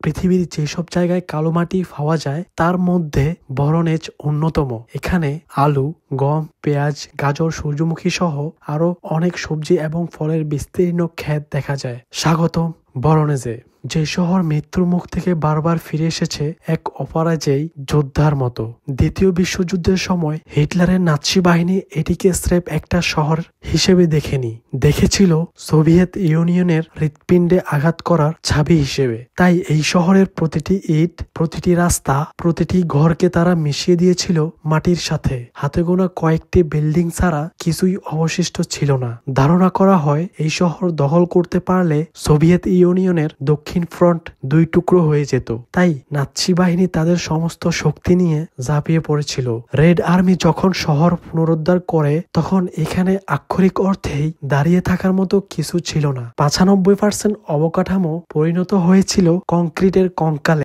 পৃথিবীর যেসব জায়গায় কালো মাটি পাওয়া যায় তার মধ্যে ভরোনেজ অন্যতম। এখানে আলু, গম, পেঁয়াজ, গাজর, সূর্যমুখী সহ আরো অনেক সবজি এবং ফলের বিস্তীর্ণ ক্ষেত দেখা যায়। স্বাগতম ভরোনেজে, যে শহর মৃত্যুর মুখ থেকে বারবার ফিরে এসেছে এক অপরাজেয় যোদ্ধার মতো। দ্বিতীয় বিশ্বযুদ্ধের সময় হিটলারের নাৎসি বাহিনী এটিকে স্রেফ একটা শহর হিসেবে দেখেনি, দেখেছিল সোভিয়েত ইউনিয়নের হৃৎপিণ্ডে আঘাত করার ছাবি হিসেবে। তাই এই শহরের প্রতিটি ইট, প্রতিটি রাস্তা, প্রতিটি ঘরকে তারা মিশিয়ে দিয়েছিল মাটির সাথে। হাতে গোনা কয়েকটি বিল্ডিং ছাড়া কিছুই অবশিষ্ট ছিল না। ধারণা করা হয় এই শহর দখল করতে পারলে সোভিয়েত ইউনিয়নের দক্ষিণ ফ্রন্ট দুই টুকরো হয়ে যেত। তাই নাৎসি বাহিনী তাদের সমস্ত শক্তি নিয়ে ঝাঁপিয়ে পড়েছিল। রেড আর্মি যখন শহর পুনরুদ্ধার করে তখন এখানে আক্ষরিক অর্থেই দাঁড়িয়ে থাকার মতো কিছু ছিল না। 95% অবকাঠামো পরিণত হয়েছিল কংক্রিটের কঙ্কালে।